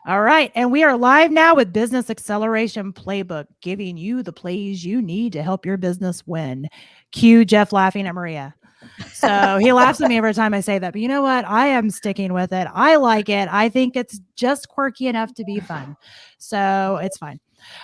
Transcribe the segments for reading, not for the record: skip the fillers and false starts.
All right. And we are live now with Business Acceleration Playbook, giving you the plays you need to help your business win. Cue Jeff laughing at Maria. So he laughs at me every time I say that. But you know what? I am sticking with it. I like it. I think it's just quirky enough to be fun. So it's fine.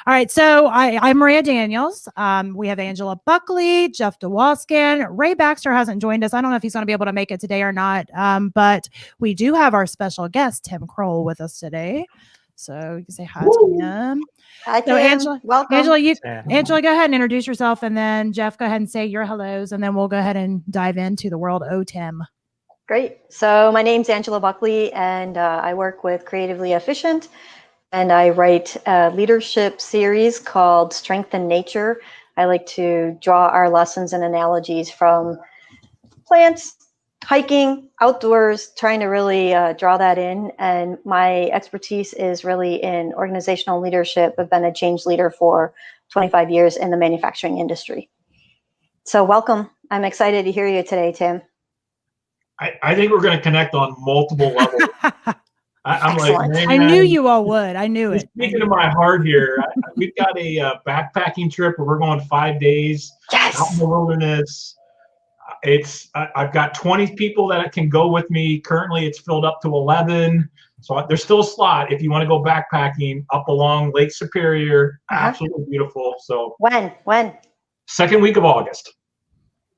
All right. So I'm Maria Daniels. We have Angela Buckley, Jeff Dwoskin. Ray Baxter hasn't joined us. I don't know if he's going to be able to make it today or not. But we do have our special guest, Tim Croll, with us today. So you can say hi to him. Hi, So Tim. Angela, Welcome. Angela, go ahead and introduce yourself, and then Jeff, go ahead and say your hellos, and then we'll go ahead and dive into the world. Oh, Tim. Great. So my name's Angela Buckley, and I work with Creatively Efficient, and I write a leadership series called Strength in Nature. I like to draw our lessons and analogies from plants, hiking, outdoors, trying to really draw that in. And my expertise is really in organizational leadership. I've been a change leader for 25 years in the manufacturing industry. So welcome. I'm excited to hear you today, Tim. I think we're going to connect on multiple levels. I'm Excellent. like, I knew you all would. I knew it. Speaking to my heart here, we've got a backpacking trip where we're going 5 days out in the wilderness. I've got 20 people that can go with me. Currently, it's filled up to 11. So there's still a slot if you want to go backpacking up along Lake Superior. Absolutely beautiful. So when? Second week of August.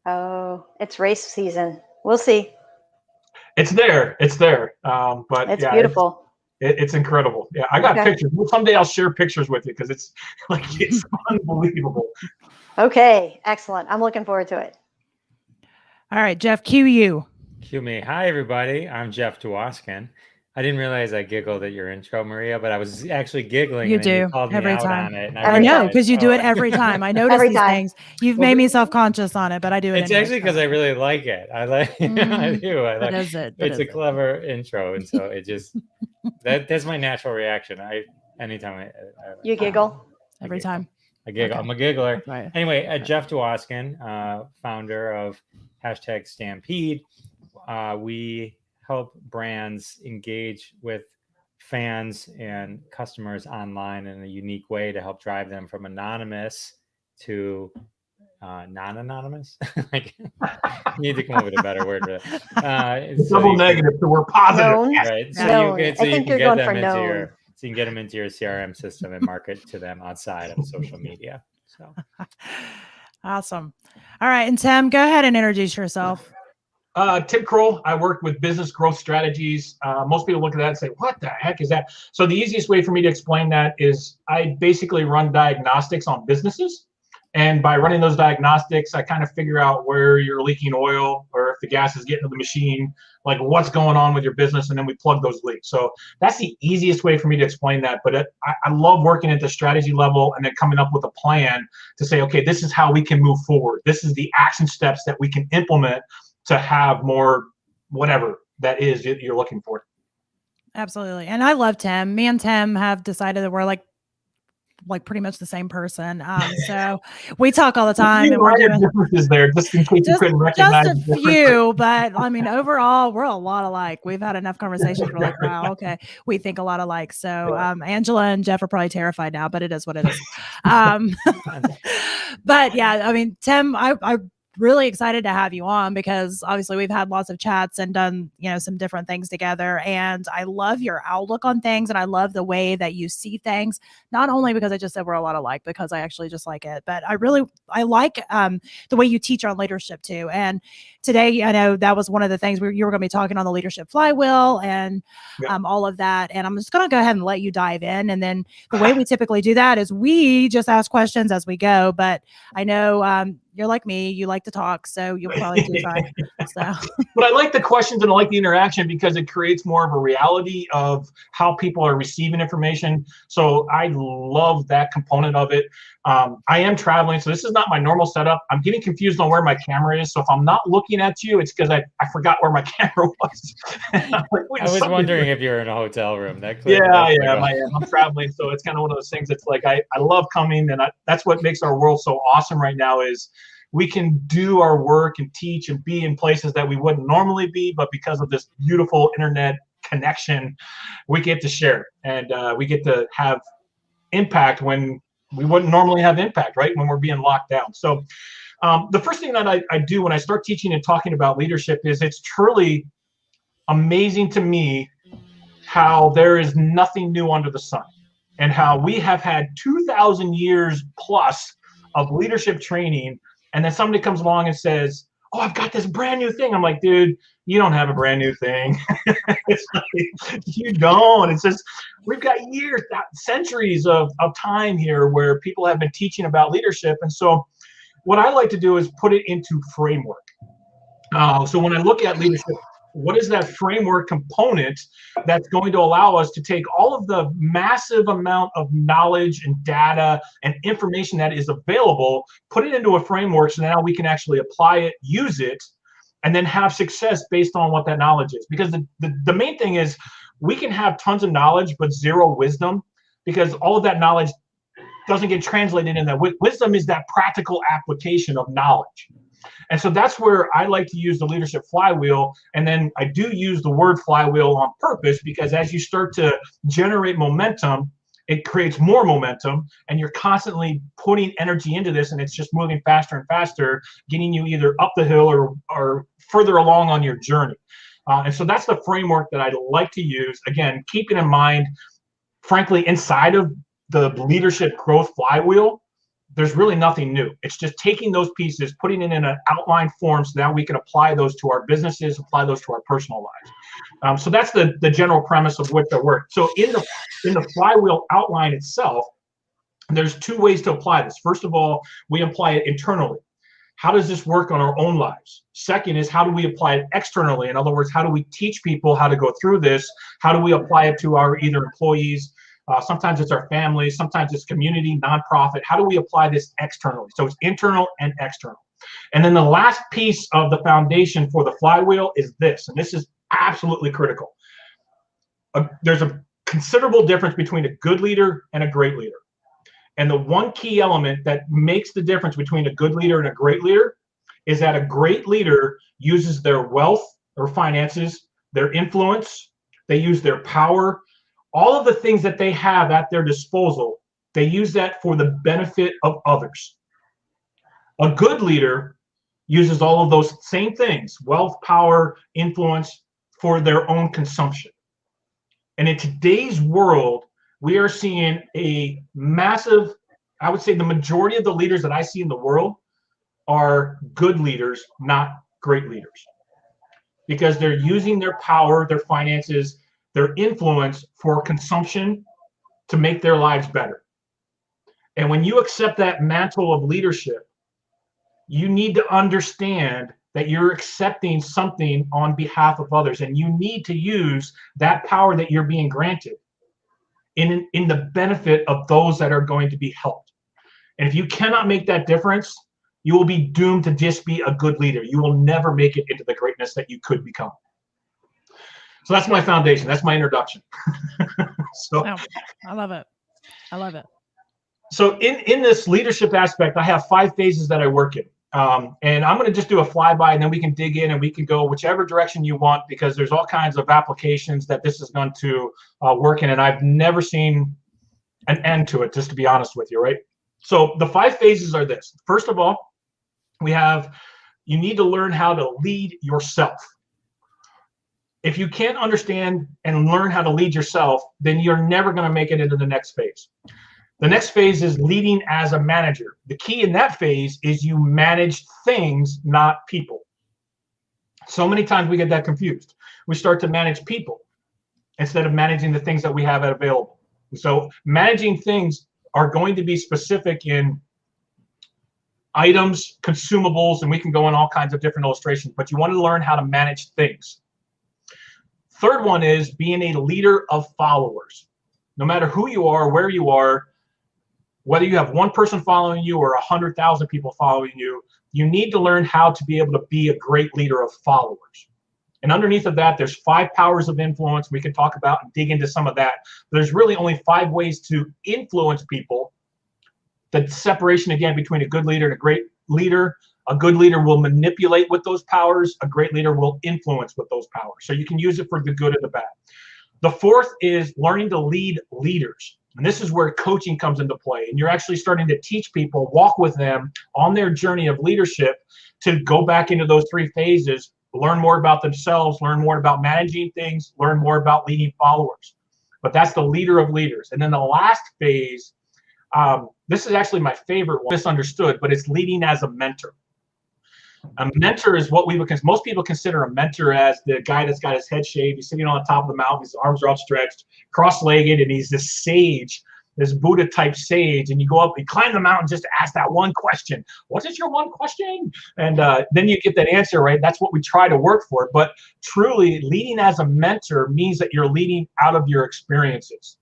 Oh, it's race season. We'll see. It's there. But it's yeah, beautiful. It's incredible. Yeah, I got pictures. Someday I'll share pictures with you because it's unbelievable. Okay, excellent. I'm looking forward to it. All right, Jeff, cue you. Cue me. Hi, everybody. I'm Jeff Dwoskin. I didn't realize I giggled at your intro, Maria, but I was actually giggling. You when do you called every me out time. on it, and I know, because you do it every time. I notice Every these time. things. You've made me self-conscious on it, but I do it. It's actually because I really like it. I like. I do. I like. That is it. It's a clever intro, and so it just that's my natural reaction. Anytime you giggle every time. I giggle. Okay. I'm a giggler. Right. Anyway, Jeff Dwoskin, founder of #Stampede. We help brands engage with fans and customers online in a unique way to help drive them from anonymous to non-anonymous. Like, you need to come up with a better word for that. It's double negative, so we're positive. Known. Right. So Known. you can get them into your CRM system and market to them outside of social media. So awesome. All right. And Tim, go ahead and introduce yourself. Tim Croll. I work with business growth strategies. Most people look at that and say, what the heck is that? So the easiest way for me to explain that is I basically run diagnostics on businesses. And by running those diagnostics, I kind of figure out where you're leaking oil or if the gas is getting to the machine, like what's going on with your business, and then we plug those leaks. So that's the easiest way for me to explain that. But I love working at the strategy level and then coming up with a plan to say, okay, this is how we can move forward. This is the action steps that we can implement to have more whatever that is you're looking for. Absolutely. And I love Tim. Me and Tim have decided that we're like pretty much the same person. So we talk all the time. And we're doing differences there, just in case you couldn't recognize. Just a few, but I mean, overall, we're a lot alike. We've had enough conversations. We're like, wow, okay, we think a lot alike. So Angela and Jeff are probably terrified now, but it is what it is. But yeah, I mean, Tim, I really excited to have you on because obviously we've had lots of chats and done, some different things together. And I love your outlook on things. And I love the way that you see things, not only because I just said we're a lot alike, because I actually just like it, but I like the way you teach on leadership too. And today, I know that was one of the things you were going to be talking on the leadership flywheel and all of that. And I'm just going to go ahead and let you dive in. And then the way we typically do that is we just ask questions as we go. But I know you're like me, you like to talk, so you'll probably do fine. So. But I like the questions and I like the interaction because it creates more of a reality of how people are receiving information. So I love that component of it. I am traveling, so this is not my normal setup. I'm getting confused on where my camera is. So if I'm not looking at you, it's because I forgot where my camera was. I was wondering if you're in a hotel room. I'm traveling, so it's kind of one of those things. It's like I love coming, and that's what makes our world so awesome right now is we can do our work and teach and be in places that we wouldn't normally be, but because of this beautiful internet connection, we get to share, and we get to have impact when we wouldn't normally have impact, right? When we're being locked down. So the first thing that I do when I start teaching and talking about leadership is it's truly amazing to me how there is nothing new under the sun, and how we have had 2,000 years plus of leadership training, and then somebody comes along and says, oh, I've got this brand new thing. I'm like, dude, you don't have a brand new thing. It's like, you don't. It's just, we've got years, centuries of time here where people have been teaching about leadership. And so what I like to do is put it into framework. So when I look at leadership, what is that framework component that's going to allow us to take all of the massive amount of knowledge and data and information that is available, put it into a framework so now we can actually apply it, use it, and then have success based on what that knowledge is. Because the main thing is we can have tons of knowledge but zero wisdom, because all of that knowledge doesn't get translated in that. Wisdom is that practical application of knowledge. And so that's where I like to use the leadership flywheel. And then I do use the word flywheel on purpose, because as you start to generate momentum, it creates more momentum, and you're constantly putting energy into this, and it's just moving faster and faster, getting you either up the hill or further along on your journey. And so that's the framework that I like to use. Again, keeping in mind, frankly, inside of the leadership growth flywheel, there's really nothing new. It's just taking those pieces, putting it in an outline form so that we can apply those to our businesses, apply those to our personal lives. So that's the general premise of which I work. So in the flywheel outline itself, there's two ways to apply this. First of all, we apply it internally. How does this work on our own lives? Second is, how do we apply it externally? In other words, how do we teach people how to go through this? How do we apply it to our either employees? Sometimes it's our families, sometimes it's community, nonprofit. How do we apply this externally? So it's internal and external. And then the last piece of the foundation for the flywheel is this, and this is absolutely critical. There's a considerable difference between a good leader and a great leader. And the one key element that makes the difference between a good leader and a great leader is that a great leader uses their wealth or finances, their influence, they use their power, all of the things that they have at their disposal, they use that for the benefit of others. A good leader uses all of those same things, wealth, power, influence, for their own consumption. And in today's world, we are seeing a massive, I would say the majority of the leaders that I see in the world are good leaders, not great leaders. Because they're using their power, their finances, their influence for consumption to make their lives better. And when you accept that mantle of leadership, you need to understand that you're accepting something on behalf of others, and you need to use that power that you're being granted in the benefit of those that are going to be helped. And if you cannot make that difference, you will be doomed to just be a good leader. You will never make it into the greatness that you could become. So that's my foundation. That's my introduction. So oh, I love it. I love it. So in this leadership aspect, I have 5 phases that I work in. And I'm going to just do a flyby, and then we can dig in and we can go whichever direction you want, because there's all kinds of applications that this is going to work in. And I've never seen an end to it, just to be honest with you, right? So the 5 phases are this. First of all, you need to learn how to lead yourself. If you can't understand and learn how to lead yourself, then you're never going to make it into the next phase. The next phase is leading as a manager. The key in that phase is you manage things, not people. So many times we get that confused. We start to manage people instead of managing the things that we have available. So managing things are going to be specific in items, consumables, and we can go in all kinds of different illustrations, but you want to learn how to manage things. Third one is being a leader of followers. No matter who you are, where you are, whether you have one person following you or 100,000 people following you, you need to learn how to be able to be a great leader of followers. And underneath of that, there's 5 powers of influence we can talk about and dig into some of that. There's really only 5 ways to influence people. The separation, again, between a good leader and a great leader. A good leader will manipulate with those powers. A great leader will influence with those powers. So you can use it for the good and the bad. The fourth is learning to lead leaders. And this is where coaching comes into play. And you're actually starting to teach people, walk with them on their journey of leadership to go back into those 3 phases, learn more about themselves, learn more about managing things, learn more about leading followers. But that's the leader of leaders. And then the last phase, this is actually my favorite one, misunderstood, but it's leading as a mentor. A mentor is what most people consider a mentor as the guy that's got his head shaved, he's sitting on the top of the mountain, his arms are outstretched, cross-legged, and he's this sage, this Buddha type sage, and you go up, you climb the mountain just to ask that one question. What is your one question? And then you get that answer, right? That's what we try to work for. But truly, leading as a mentor means that you're leading out of your experiences.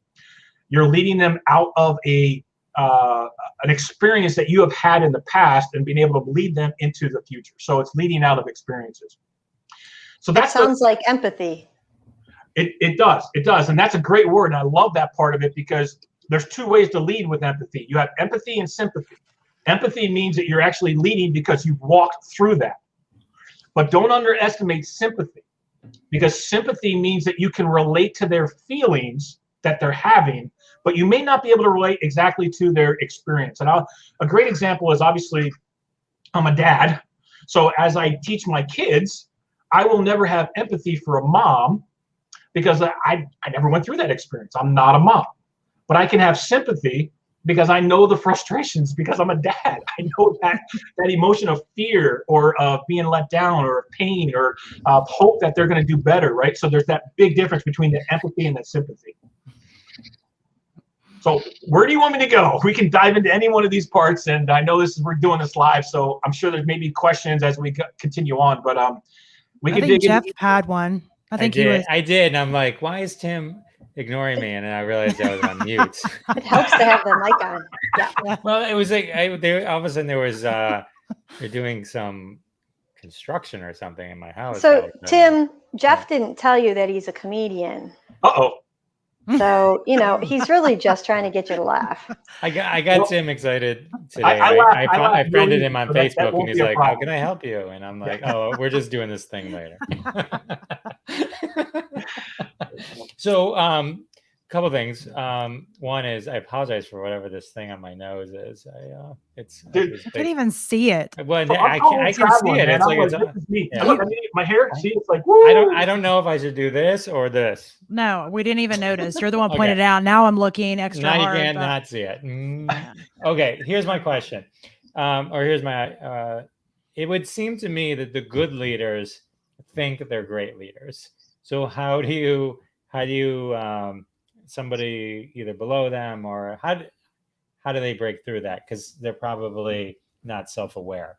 You're leading them out of an experience that you have had in the past and being able to lead them into the future. So it's leading out of experiences. So that sounds like empathy. It does. And that's a great word. And I love that part of it because there's 2 ways to lead with empathy. You have empathy and sympathy. Empathy means that you're actually leading because you've walked through that. But don't underestimate sympathy, because sympathy means that you can relate to their feelings that they're having, but you may not be able to relate exactly to their experience. And a great example is, obviously, I'm a dad. So as I teach my kids, I will never have empathy for a mom because I never went through that experience. I'm not a mom. But I can have sympathy because I know the frustrations, because I'm a dad. I know that emotion of fear or of being let down or of pain or hope that they're going to do better, right? So there's that big difference between the empathy and the sympathy. So where do you want me to go? We can dive into any one of these parts, and I know we're doing this live, so I'm sure there's maybe questions as we continue on. But we can. I think Jeff had one. I did, and I'm like, why is Tim ignoring me? And then I realized I was on mute. It helps to have the mic on. Yeah. Well, it was like all of a sudden there was they're doing some construction or something in my house. So Tim, Jeff didn't tell you that he's a comedian. Uh-oh. So, he's really just trying to get you to laugh. I got Tim excited today. I friended him on Facebook, and he's like, "How can I help you?" And I'm like, "Oh, we're just doing this thing later." So, couple things. One is I apologize for whatever this thing on my nose is. I can't even see it. Well, I can see it. It's like my hair. See, it's like, woo! I don't know if I should do this or this. No, we didn't even notice. You're the one pointed it out. Now I'm looking extra hard. Now you can't not see it. Okay, here's my question. Or here's my. It would seem to me that the good leaders think they're great leaders. So how do you somebody either below them, or how do they break through that? Because they're probably not self-aware.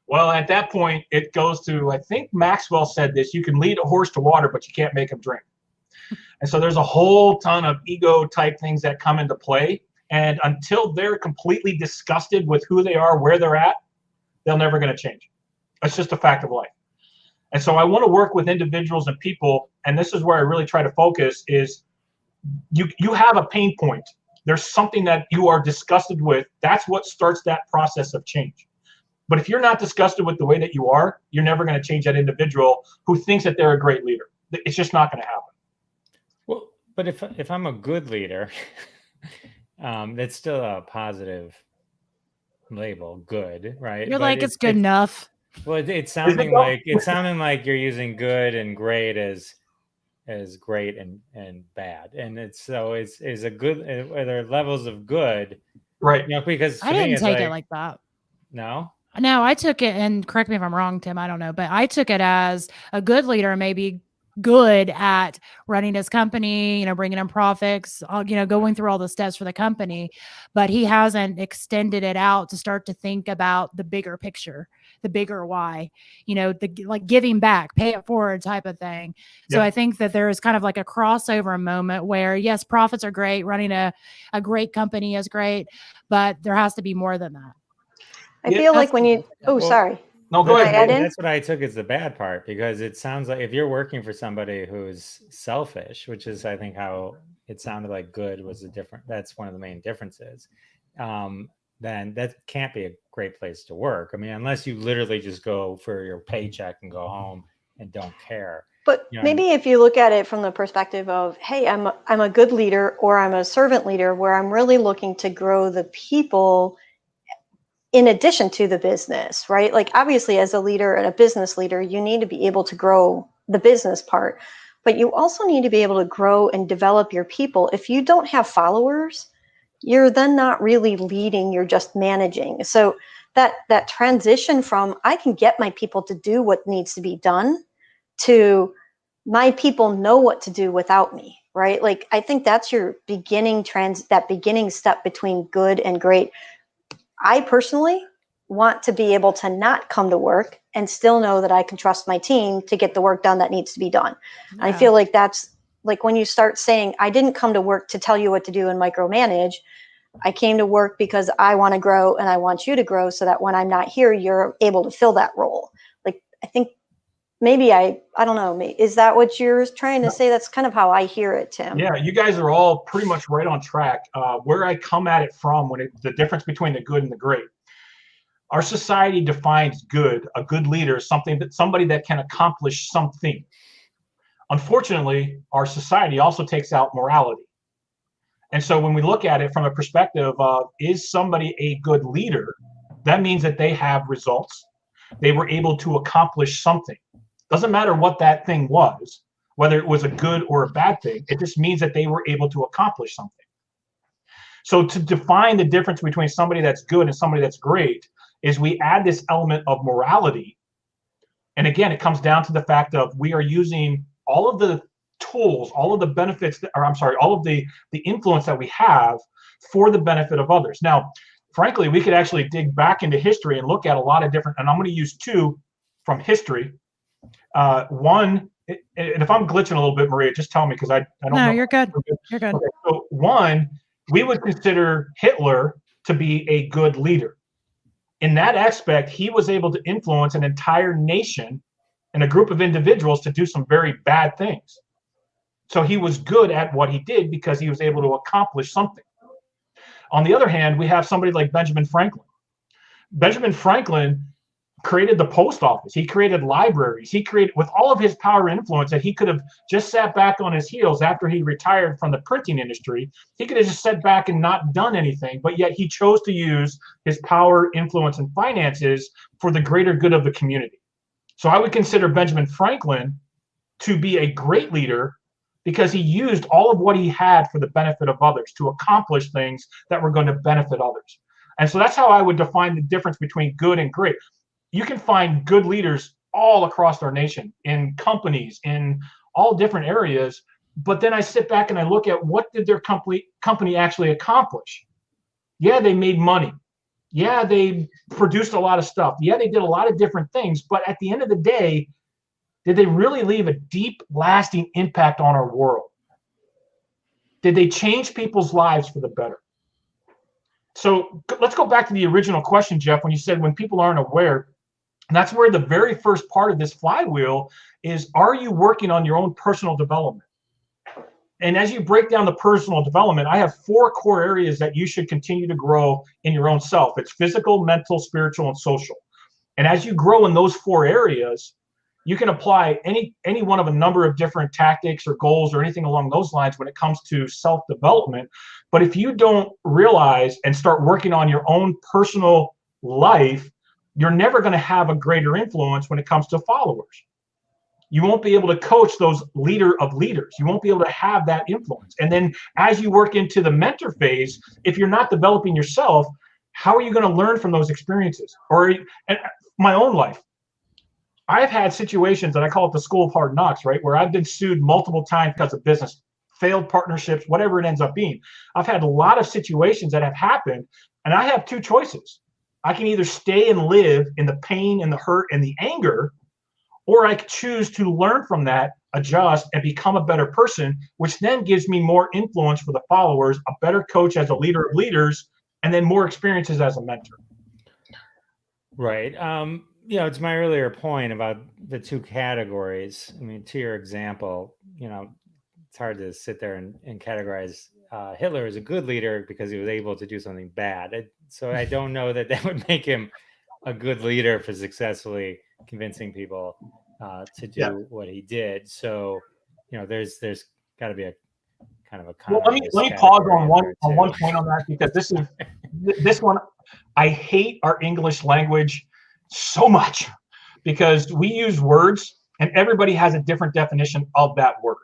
Well, at that point, it goes to, I think Maxwell said this, you can lead a horse to water, but you can't make him drink. And so there's a whole ton of ego type things that come into play. And until they're completely disgusted with who they are, where they're at, they're never going to change. That's just a fact of life. And so I want to work with individuals and people, and this is where I really try to focus, is you have a pain point. There's something that you are disgusted with. That's what starts that process of change. But if you're not disgusted with the way that you are, you're never going to change that individual who thinks that they're a great leader. It's just not going to happen. Well, but if I'm a good leader, that's still a positive label, good, right? You're like, it's good enough. Well, it's sounding like you're using good and great as great and bad, and it's a good. Are there levels of good, right? Because I didn't take it like that. No, I took it, and correct me if I'm wrong, Tim. I don't know, but I took it as a good leader may be good at running his company, bringing in profits, going through all the steps for the company, but he hasn't extended it out to start to think about the bigger picture, the bigger why, like giving back, pay it forward type of thing. So I think that there is kind of like a crossover moment where, yes, profits are great. Running a great company is great, but there has to be more than that. I feel like when you, sorry. No, go ahead. That's what I took as the bad part, because it sounds like if you're working for somebody who's selfish, which is, I think, how it sounded like good was that's one of the main differences. Then that can't be a great place to work. I mean, unless you literally just go for your paycheck and go home and don't care. But maybe if you look at it from the perspective of, hey, I'm a good leader, or I'm a servant leader, where I'm really looking to grow the people in addition to the business, right? Like, obviously, as a leader and a business leader, you need to be able to grow the business part, but you also need to be able to grow and develop your people. If you don't have followers, you're then not really leading, you're just managing. So that transition from, I can get my people to do what needs to be done, to my people know what to do without me, right? Like, I think that's your beginning that beginning step between good and great. I personally want to be able to not come to work and still know that I can trust my team to get the work done that needs to be done. Yeah. I feel like that's like when you start saying, I didn't come to work to tell you what to do and micromanage. I came to work because I want to grow and I want you to grow, so that when I'm not here, you're able to fill that role. Like, I think maybe I don't know. Is that what you're trying to say? That's kind of how I hear it, Tim. Yeah, you guys are all pretty much right on track. Where I come at it from, the difference between the good and the great. Our society defines good, a good leader, somebody that can accomplish something. Unfortunately, our society also takes out morality. And so when we look at it from a perspective of, is somebody a good leader, that means that they have results. They were able to accomplish something. Doesn't matter what that thing was, whether it was a good or a bad thing. It just means that they were able to accomplish something. So to define the difference between somebody that's good and somebody that's great is we add this element of morality. And again, it comes down to the fact of, we are using all of the tools, all of the benefits, all of the influence that we have for the benefit of others. Now, frankly, we could actually dig back into history and look at a lot of different, and I'm going to use two from history. One, and if I'm glitching a little bit, Maria, just tell me, because I don't know. No, you're good. You're good. Okay, so one, we would consider Hitler to be a good leader. In that aspect, he was able to influence an entire nation and a group of individuals to do some very bad things. So he was good at what he did because he was able to accomplish something. On the other hand, we have somebody like Benjamin Franklin. Benjamin Franklin created the post office. He created libraries. He created, with all of his power and influence, that he could have just sat back on his heels after he retired from the printing industry. He could have just sat back and not done anything, but yet he chose to use his power, influence, and finances for the greater good of the community. So I would consider Benjamin Franklin to be a great leader because he used all of what he had for the benefit of others to accomplish things that were going to benefit others. And so that's how I would define the difference between good and great. You can find good leaders all across our nation, in companies, in all different areas. But then I sit back and I look at, what did their company actually accomplish? Yeah, they made money. Yeah, they produced a lot of stuff. Yeah, they did a lot of different things. But at the end of the day, did they really leave a deep, lasting impact on our world? Did they change people's lives for the better? So let's go back to the original question, Jeff, when you said when people aren't aware. And that's where the very first part of this flywheel is, are you working on your own personal development? And as you break down the personal development, I have 4 core areas that you should continue to grow in your own self. It's physical, mental, spiritual, and social. And as you grow in those 4 areas, you can apply any one of a number of different tactics or goals or anything along those lines when it comes to self-development. But if you don't realize and start working on your own personal life, you're never going to have a greater influence when it comes to followers. You won't be able to coach those leader of leaders. You won't be able to have that influence. And then as you work into the mentor phase, if you're not developing yourself, how are you going to learn from those experiences? Or my own life, I've had situations that I call it the school of hard knocks, right? Where I've been sued multiple times because of business, failed partnerships, whatever it ends up being. I've had a lot of situations that have happened, and I have 2 choices. I can either stay and live in the pain and the hurt and the anger, or I could choose to learn from that, adjust, and become a better person, which then gives me more influence for the followers, a better coach as a leader of leaders, and then more experiences as a mentor. Right. It's my earlier point about the 2 categories. I mean, to your example, it's hard to sit there and categorize Hitler as a good leader because he was able to do something bad. So I don't know that would make him a good leader for successfully convincing people to do what he did. So, there's got to be a kind of a Well, let me pause on one point on that, because this one, I hate our English language so much, because we use words and everybody has a different definition of that word.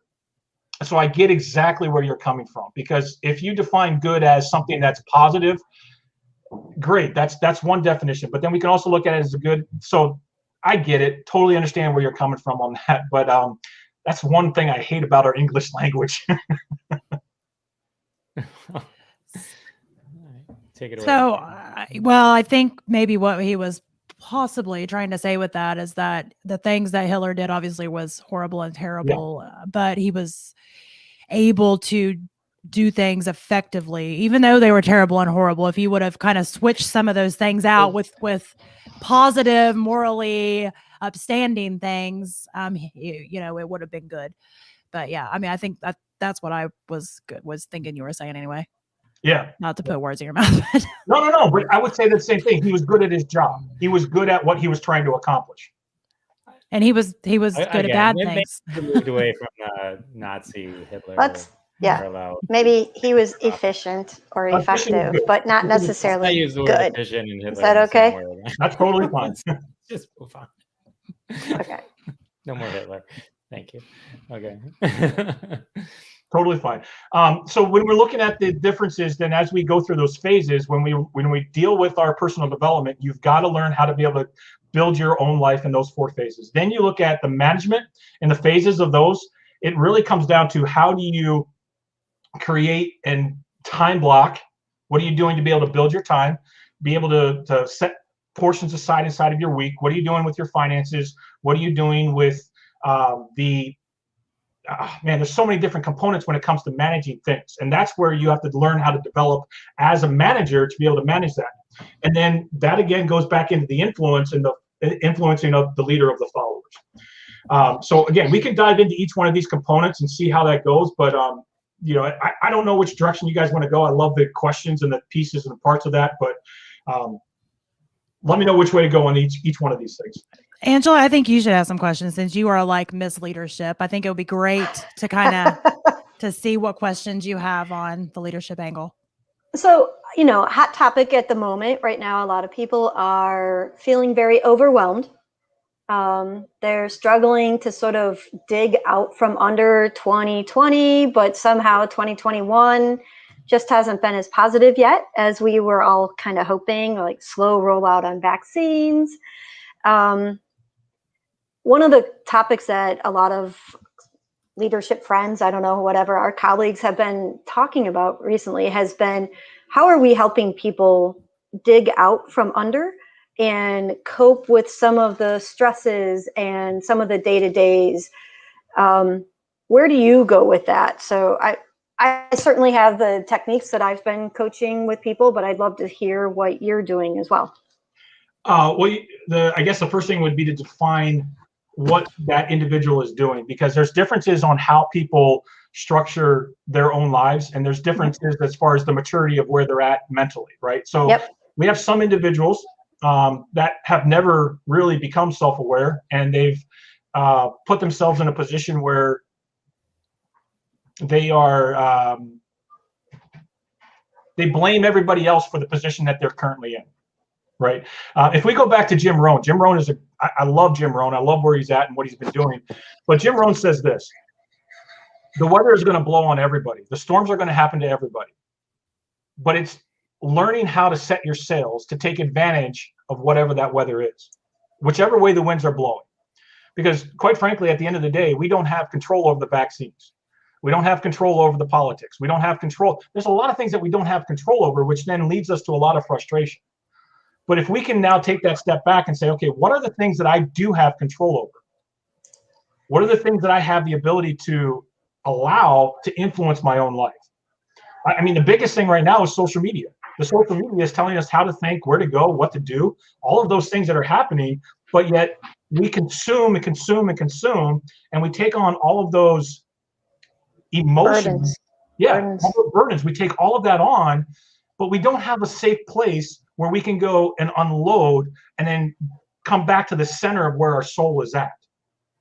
So I get exactly where you're coming from, because if you define good as something that's positive, great, that's one definition. But then we can also look at it as a good. So I get it, totally understand where you're coming from on that. But that's one thing I hate about our English language. Take it away. So, I think maybe what he was possibly trying to say with that is that the things that Hitler did obviously was horrible and terrible, but he was able to do things effectively, even though they were terrible and horrible. If he would have kind of switched some of those things out with positive, morally upstanding things, it would have been good. But yeah, I mean, I think that's what I was thinking you were saying anyway. Yeah. Not to put words in your mouth. No. But I would say the same thing. He was good at his job. He was good at what he was trying to accomplish. And he was good at bad things. Moved away from Nazi Hitler. Maybe he was efficient or effective, but not necessarily I use the word good. efficient and Hitler. Is that okay? That's totally fine. Just move on. Okay. No more Hitler. Thank you. Okay. Totally fine. So when we're looking at the differences, then as we go through those phases, when we deal with our personal development, you've got to learn how to be able to build your own life in those 4 phases. Then you look at the management and the phases of those. It really comes down to, how do you create and time block? What are you doing to be able to build your time, be able to set portions aside inside of your week? What are you doing with your finances? What are you doing with there's so many different components when it comes to managing things. And that's where you have to learn how to develop as a manager to be able to manage that. And then that again goes back into the influence and the influencing of the leader of the followers. So again, we can dive into each one of these components and see how that goes. But I don't know which direction you guys want to go. I love the questions and the pieces and the parts of that, but let me know which way to go on each one of these things. Angela, I think you should have some questions, since you are like Miss Leadership. I think it would be great to kind of to see what questions you have on the leadership angle. So, hot topic at the moment right now, a lot of people are feeling very overwhelmed. They're struggling to sort of dig out from under 2020, but somehow 2021 just hasn't been as positive yet as we were all kind of hoping, like slow rollout on vaccines. One of the topics that a lot of leadership friends, I don't know, whatever, our colleagues have been talking about recently has been, how are we helping people dig out from under and cope with some of the stresses and some of the day-to-days? Where do you go with that? So I certainly have the techniques that I've been coaching with people, but I'd love to hear what you're doing as well. I guess the first thing would be to define what that individual is doing, because there's differences on how people structure their own lives, and there's differences as far as the maturity of where they're at mentally, right? So we have some individuals that have never really become self-aware, and they've put themselves in a position where they are they blame everybody else for the position that they're currently in. Right. If we go back to Jim Rohn, I love Jim Rohn. I love where he's at and what he's been doing. But Jim Rohn says this: the weather is going to blow on everybody. The storms are going to happen to everybody. But it's learning how to set your sails to take advantage of whatever that weather is, whichever way the winds are blowing. Because quite frankly, at the end of the day, we don't have control over the vaccines. We don't have control over the politics. We don't have control. There's a lot of things that we don't have control over, which then leads us to a lot of frustration. But if we can now take that step back and say, okay, what are the things that I do have control over? What are the things that I have the ability to allow to influence my own life? I mean, the biggest thing right now is social media. The social media is telling us how to think, where to go, what to do, all of those things that are happening, but yet we consume and consume and consume, and we take on all of those emotions. Burdens. We take all of that on, but we don't have a safe place where we can go and unload and then come back to the center of where our soul is at.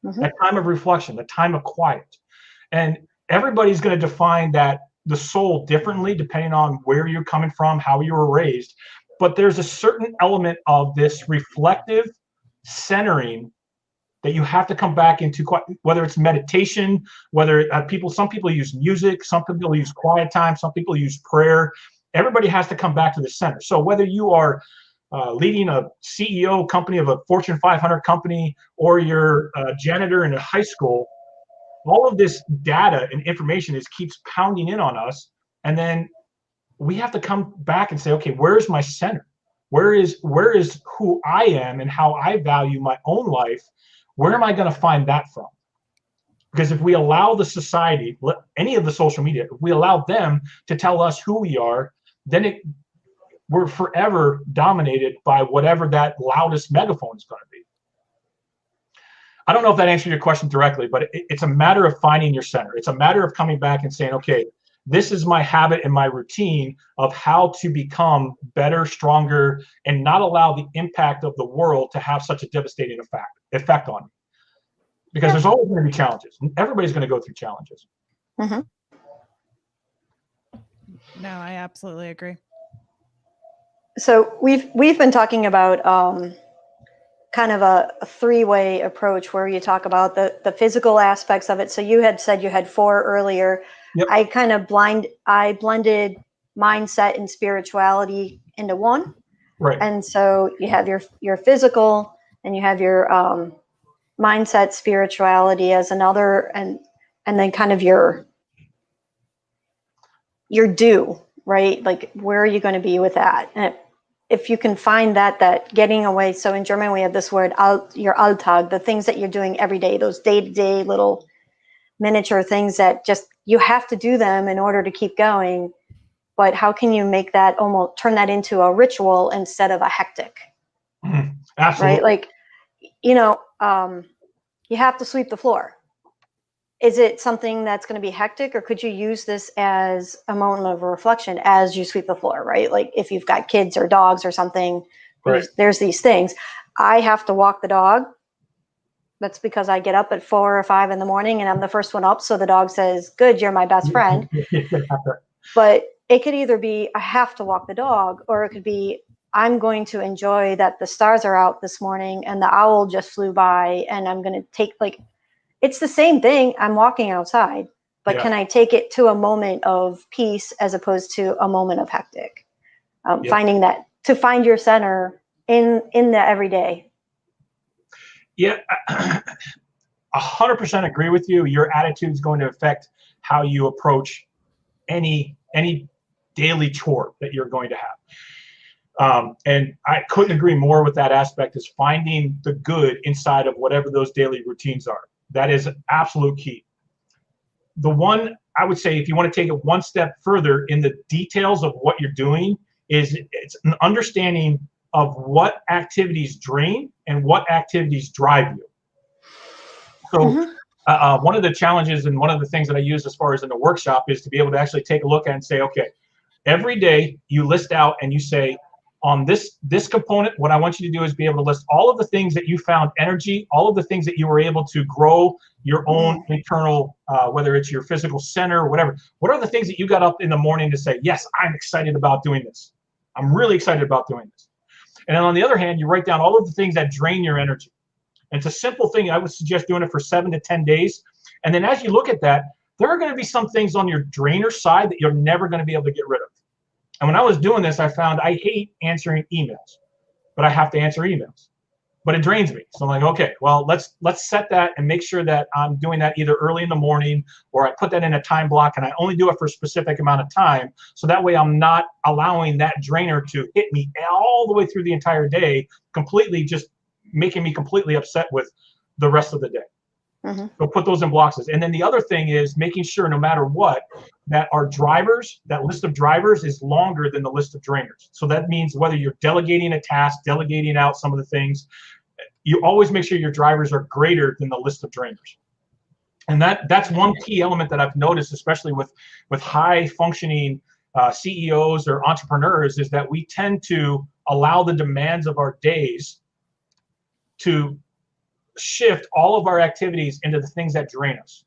that time of reflection, the time of quiet. And everybody's going to define that the soul differently depending on where you're coming from, how you were raised. But there's a certain element of this reflective centering that you have to come back into, whether it's meditation, whether some people use music, some people use quiet time, some people use prayer. Everybody has to come back to the center. So whether you are leading a CEO company of a Fortune 500 company, or you're a janitor in a high school, all of this data and information keeps pounding in on us. And then we have to come back and say, okay, where's my center? Where is who I am and how I value my own life? Where am I going to find that from? Because if we allow the society, any of the social media, if we allow them to tell us who we are, then we're forever dominated by whatever that loudest megaphone is going to be. I don't know if that answered your question directly, but it's a matter of finding your center. It's a matter of coming back and saying, okay, this is my habit and my routine of how to become better, stronger, and not allow the impact of the world to have such a devastating effect on me. Because there's always going to be challenges. Everybody's going to go through challenges. No, I absolutely agree. So we've been talking about kind of a three-way approach where you talk about the physical aspects of it. So you had said you had 4 earlier. Yep. I blended mindset and spirituality into one. Right. And so you have your physical, and you have your mindset, spirituality as another, and then kind of your do, right? Like, where are you going to be with that? And if you can find that getting away. So in German, we have this word, your Alltag, the things that you're doing every day, those day-to-day little miniature things that just, you have to do them in order to keep going. But how can you make that, almost turn that into a ritual instead of a hectic? Absolutely. Right? Like, you have to sweep the floor. Is it something that's going to be hectic, or could you use this as a moment of reflection as you sweep the floor, right? Like if you've got kids or dogs or something, right, there's these things. I have to walk the dog. That's because I get up at 4 or 5 in the morning and I'm the first one up. So the dog says, good, you're my best friend. But it could either be, I have to walk the dog, or it could be, I'm going to enjoy that the stars are out this morning and the owl just flew by, and I'm going to take, like, it's the same thing. I'm walking outside, but can I take it to a moment of peace as opposed to a moment of hectic? Finding that, to find your center in the everyday. Yeah, 100% agree with you. Your attitude is going to affect how you approach any daily chore that you're going to have. And I couldn't agree more with that aspect, is finding the good inside of whatever those daily routines are. That is absolute key. The one I would say, if you want to take it one step further in the details of what you're doing, is it's an understanding of what activities drain and what activities drive you. So one of the challenges and one of the things that I use as far as in the workshop is to be able to actually take a look at and say, okay, every day you list out and you say, on this component, what I want you to do is be able to list all of the things that you found energy, all of the things that you were able to grow your own internal, whether it's your physical center or whatever. What are the things that you got up in the morning to say, yes, I'm excited about doing this. I'm really excited about doing this. And then on the other hand, you write down all of the things that drain your energy. And it's a simple thing. I would suggest doing it for 7 to 10 days. And then as you look at that, there are going to be some things on your drainer side that you're never going to be able to get rid of. And when I was doing this, I found I hate answering emails, but I have to answer emails. But it drains me. So I'm like, okay, well, let's set that and make sure that I'm doing that either early in the morning, or I put that in a time block and I only do it for a specific amount of time. So that way I'm not allowing that drainer to hit me all the way through the entire day, completely just making me completely upset with the rest of the day. So put those in blocks. And then the other thing is making sure, no matter what, that our drivers, that list of drivers is longer than the list of drainers. So that means whether you're delegating a task, delegating out some of the things, you always make sure your drivers are greater than the list of drainers. And that's one key element that I've noticed, especially with high functioning CEOs or entrepreneurs, is that we tend to allow the demands of our days to shift all of our activities into the things that drain us.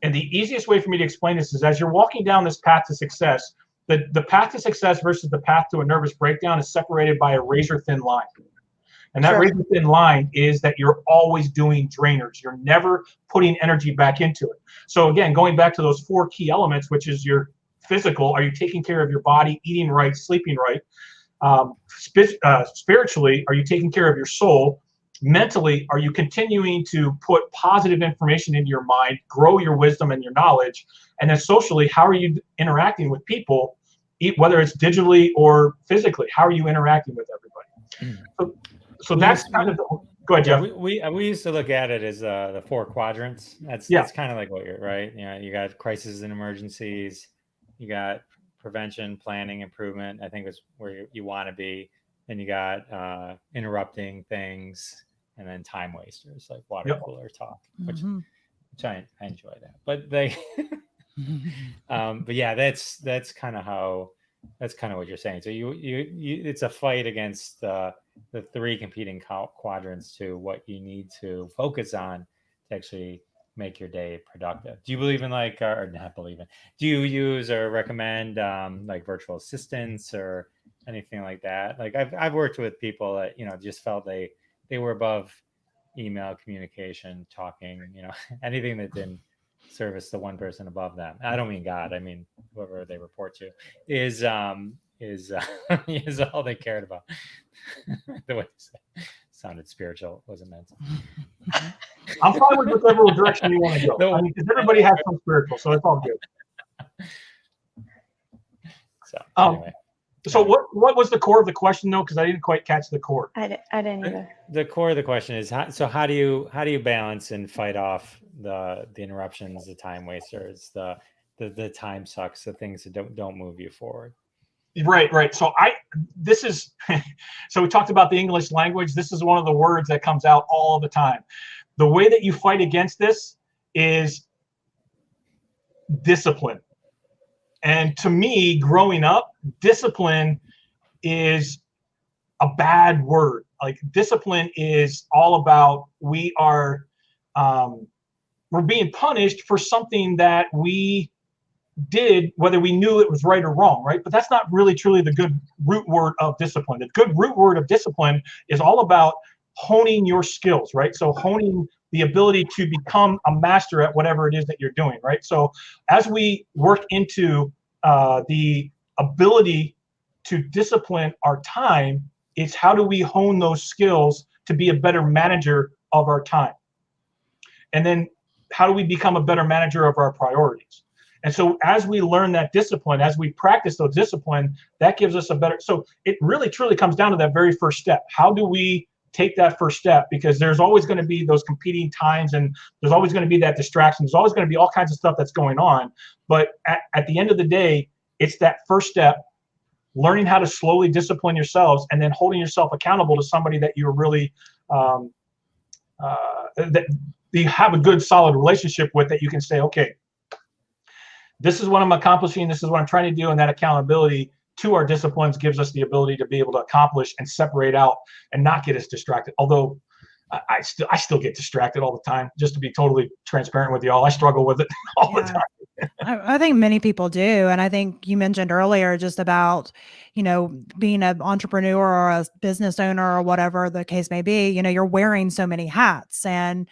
And the easiest way for me to explain this is, as you're walking down this path to success, the path to success versus the path to a nervous breakdown is separated by a razor thin line. And that razor thin line is that you're always doing drainers. You're never putting energy back into it. So again, going back to those 4 key elements, which is your physical, are you taking care of your body, eating right, sleeping right? Spiritually, are you taking care of your soul? Mentally, are you continuing to put positive information into your mind, grow your wisdom and your knowledge? And then socially, how are you interacting with people, whether it's digitally or physically? How are you interacting with everybody? So that's kind of go ahead, Jeff. We used to look at it as the 4 quadrants. That's kind of like what you're right. You know, you got crises and emergencies, you got prevention, planning, improvement. I think is where you want to be. Then you got interrupting things, and then time wasters like water cooler talk, which I enjoy that. But they, but yeah, that's kind of what you're saying. So you it's a fight against the 3 competing quadrants to what you need to focus on to actually make your day productive. Do you believe in or not believe in? Do you use or recommend like virtual assistants or anything like that? Like I've worked with people that just felt they were above email communication, talking, anything that didn't service the one person above them. I don't mean God. I mean whoever they report to is all they cared about. The way you said sounded spiritual, wasn't meant. I'm fine with whichever direction you want to go. Because everybody has some spiritual, so it's all good. So anyway. So what was the core of the question though? Because I didn't quite catch the core. I didn't either. The core of the question is how do you balance and fight off the interruptions, the time wasters, the time sucks, the things that don't move you forward? Right. So so we talked about the English language. This is one of the words that comes out all the time. The way that you fight against this is discipline. And to me, growing up, discipline is a bad word. Like discipline is all about we're being punished for something that we did, whether we knew it was right or wrong, right? But that's not really truly the good root word of discipline. The good root word of discipline is all about honing your skills, right? So honing the ability to become a master at whatever it is that you're doing, right? So as we work into the ability to discipline our time, it's how do we hone those skills to be a better manager of our time? And then how do we become a better manager of our priorities? And so as we learn that discipline, as we practice those discipline, that gives us so it really truly comes down to that very first step. How do we take that first step? Because there's always going to be those competing times, and there's always going to be that distraction. There's always going to be all kinds of stuff that's going on. But at the end of the day, it's that first step, learning how to slowly discipline yourselves, and then holding yourself accountable to somebody that you're really, that you have a good, solid relationship with, that you can say, okay, this is what I'm accomplishing, this is what I'm trying to do, and that accountability to our disciplines gives us the ability to be able to accomplish and separate out and not get us distracted. Although I still get distracted all the time, just to be totally transparent with you all. I struggle with it all the time. I think many people do. And I think you mentioned earlier just about, being an entrepreneur or a business owner or whatever the case may be, you're wearing so many hats. And,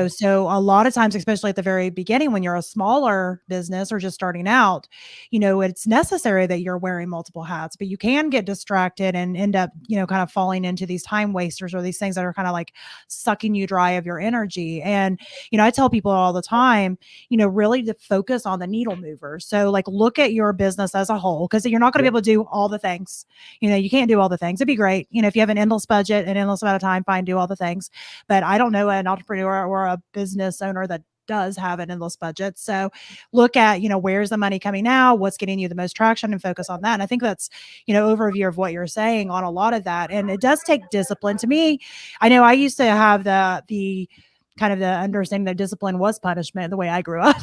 so a lot of times, especially at the very beginning, when you're a smaller business or just starting out, it's necessary that you're wearing multiple hats, but you can get distracted and end up, kind of falling into these time wasters or these things that are kind of like sucking you dry of your energy. And, I tell people all the time, really to focus on the needle mover. So like, look at your business as a whole, because you're not going to be able to do all the things. You can't do all the things. It'd be great. If you have an endless budget and endless amount of time, fine, do all the things. But I don't know an entrepreneur or a business owner that does have an endless budget. So look at, where's the money coming now? What's getting you the most traction, and focus on that. And I think that's, overview of what you're saying on a lot of that. And it does take discipline. To me, I know I used to have the kind of the understanding that discipline was punishment the way I grew up,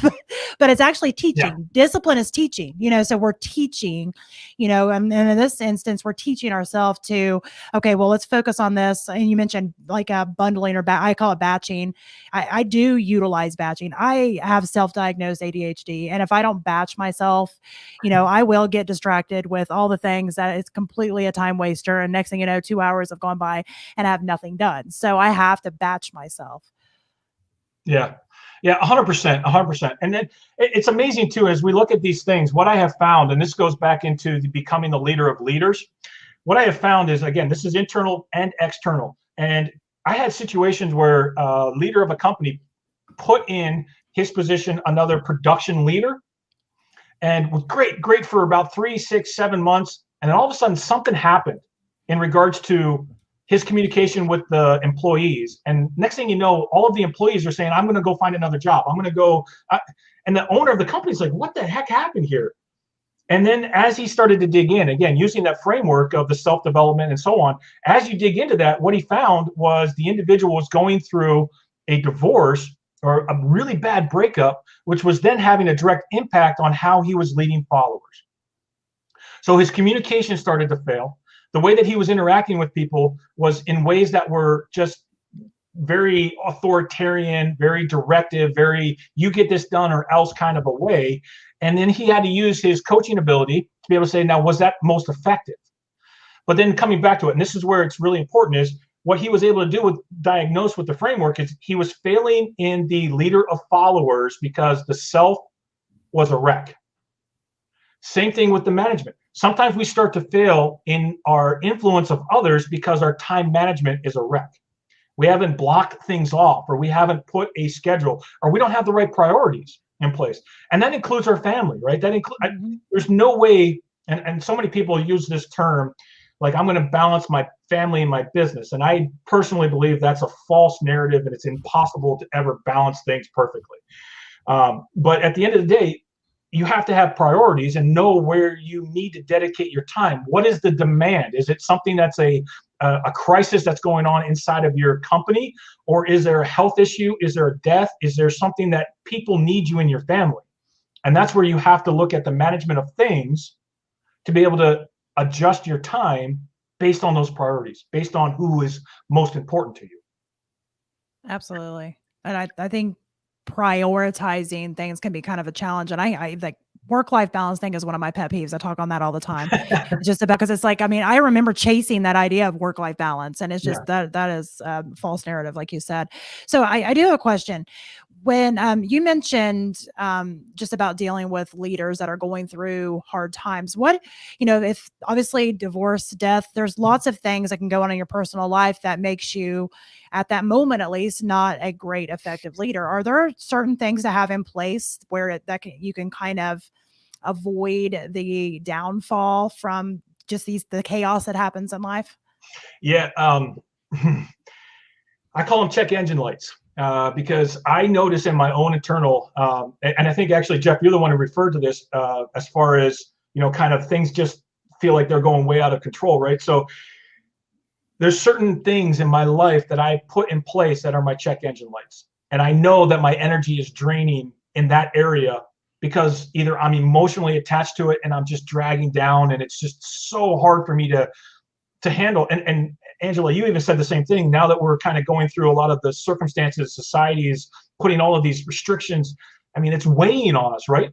but it's actually teaching. Yeah. Discipline is teaching, so we're teaching, and in this instance, we're teaching ourselves to, okay, well, let's focus on this. And you mentioned like a bundling or I call it batching. I do utilize batching. I have self-diagnosed ADHD. And if I don't batch myself, I will get distracted with all the things that it's completely a time waster. And next thing you know, 2 hours have gone by and I have nothing done. So I have to batch myself. Yeah. Yeah, 100%. And then it's amazing too, as we look at these things, what I have found, and this goes back into becoming the leader of leaders. What I have found is, again, this is internal and external. And I had situations where a leader of a company put in his position another production leader, and was great for about 3, 6, 7 months. And then all of a sudden something happened in regards to his communication with the employees. And next thing you know, all of the employees are saying, I'm going to go find another job. I'm going to go. And the owner of the company is like, what the heck happened here? And then as he started to dig in, again, using that framework of the self-development and so on, as you dig into that, what he found was the individual was going through a divorce or a really bad breakup, which was then having a direct impact on how he was leading followers. So his communication started to fail. The way that he was interacting with people was in ways that were just very authoritarian, very directive, very you get this done or else kind of a way. And then he had to use his coaching ability to be able to say, now, was that most effective? But then coming back to it, and this is where it's really important, is what he was able to do with diagnose with the framework is he was failing in the leader of followers because the self was a wreck. Same thing with the management. Sometimes we start to fail in our influence of others because our time management is a wreck. We haven't blocked things off, or we haven't put a schedule, or we don't have the right priorities in place. And that includes our family, right? That there's no way, and so many people use this term, like I'm going to balance my family and my business. And I personally believe that's a false narrative, and it's impossible to ever balance things perfectly. But at the end of the day, you have to have priorities and know where you need to dedicate your time. What is the demand? Is it something that's a crisis that's going on inside of your company? Or is there a health issue? Is there a death? Is there something that people need you in your family? And that's where you have to look at the management of things to be able to adjust your time based on those priorities, based on who is most important to you. Absolutely. And I think prioritizing things can be kind of a challenge. And I like work-life balance thing is one of my pet peeves. I talk on that all the time. Just about, because it's like, I mean, I remember chasing that idea of work-life balance, and it's just that is a false narrative, like you said. So I do have a question. When you mentioned just about dealing with leaders that are going through hard times, what, if obviously divorce, death, there's lots of things that can go on in your personal life that makes you, at that moment at least, not a great, effective leader. Are there certain things to have in place where you can kind of avoid the downfall from just the chaos that happens in life? Yeah, I call them check engine lights. Because I notice in my own internal, and I think actually, Jeff, you're the one who referred to this as far as, kind of things just feel like they're going way out of control, right? So there's certain things in my life that I put in place that are my check engine lights. And I know that my energy is draining in that area because either I'm emotionally attached to it and I'm just dragging down, and it's just so hard for me to handle. And Angela, you even said the same thing. Now that we're kind of going through a lot of the circumstances, society is putting all of these restrictions. I mean, it's weighing on us, right?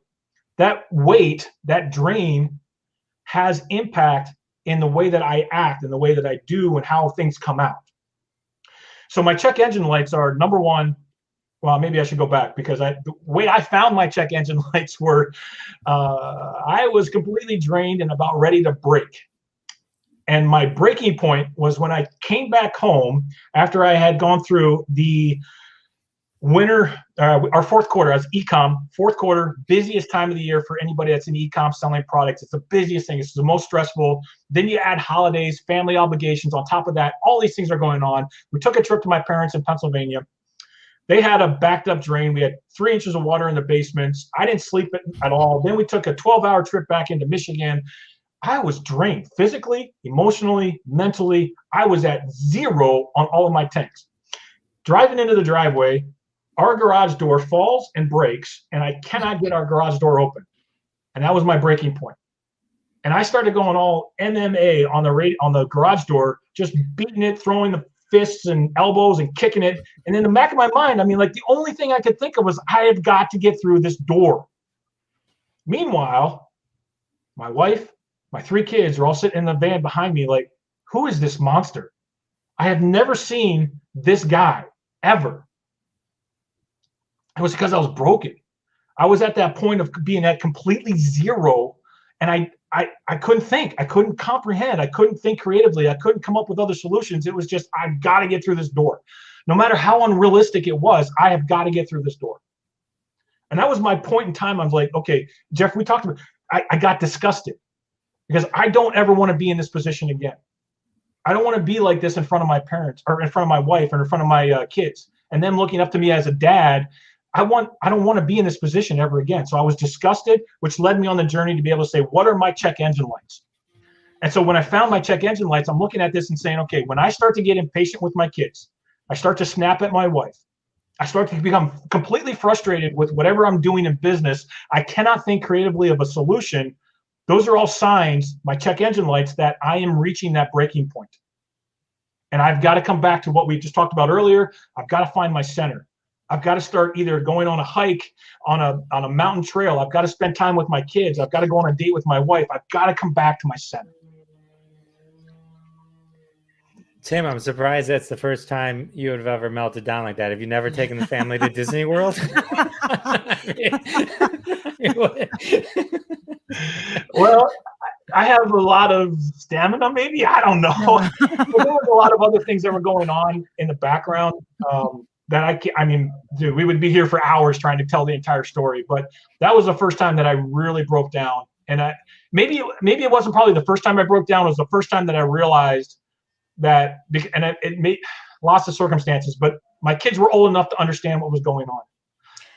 That weight, that drain has impact in the way that I act and the way that I do and how things come out. So my check engine lights are, number one, well, maybe I should go back, because the way I found my check engine lights were, I was completely drained and about ready to break. And my breaking point was when I came back home after I had gone through the winter, our fourth quarter as e-com, fourth quarter, busiest time of the year for anybody that's in e-com selling products. It's the busiest thing. It's the most stressful. Then you add holidays, family obligations on top of that. All these things are going on. We took a trip to my parents in Pennsylvania. They had a backed up drain. We had 3 inches of water in the basements. I didn't sleep at all. Then we took a 12-hour trip back into Michigan. I was drained physically, emotionally, mentally. I was at zero on all of my tanks. driving into the driveway, our garage door falls and breaks, and I cannot get our garage door open. And that was my breaking point. And I started going all MMA on the garage door, just beating it, throwing the fists and elbows and kicking it. And in the back of my mind, I mean, like the only thing I could think of was I have got to get through this door. Meanwhile, my wife, my 3 kids are all sitting in the van behind me like, who is this monster? I have never seen this guy ever. It was because I was broken. I was at that point of being at completely zero, and I couldn't think. I couldn't comprehend. I couldn't think creatively. I couldn't come up with other solutions. It was just, I've got to get through this door. No matter how unrealistic it was, I have got to get through this door. And that was my point in time. I was like, okay, Jeff, we talked about, I got disgusted because I don't ever want to be in this position again. I don't want to be like this in front of my parents or in front of my wife or in front of my kids and them looking up to me as a dad. I don't want to be in this position ever again. So I was disgusted, which led me on the journey to be able to say, what are my check engine lights? And so when I found my check engine lights, I'm looking at this and saying, okay, when I start to get impatient with my kids, I start to snap at my wife, I start to become completely frustrated with whatever I'm doing in business, I cannot think creatively of a solution. Those are all signs, my check engine lights, that I am reaching that breaking point. And I've got to come back to what we just talked about earlier. I've got to find my center. I've got to start either going on a hike on a mountain trail. I've got to spend time with my kids. I've got to go on a date with my wife. I've got to come back to my center. Tim, I'm surprised that's the first time you have ever melted down like that. Have you never taken the family to Disney World? Well, I have a lot of stamina, maybe. I don't know. But there was a lot of other things that were going on in the background that I can't. I mean, dude, we would be here for hours trying to tell the entire story. But that was the first time that I really broke down. And maybe it wasn't probably the first time I broke down. It was the first time that I realized that, and it made lots of circumstances, but my kids were old enough to understand what was going on.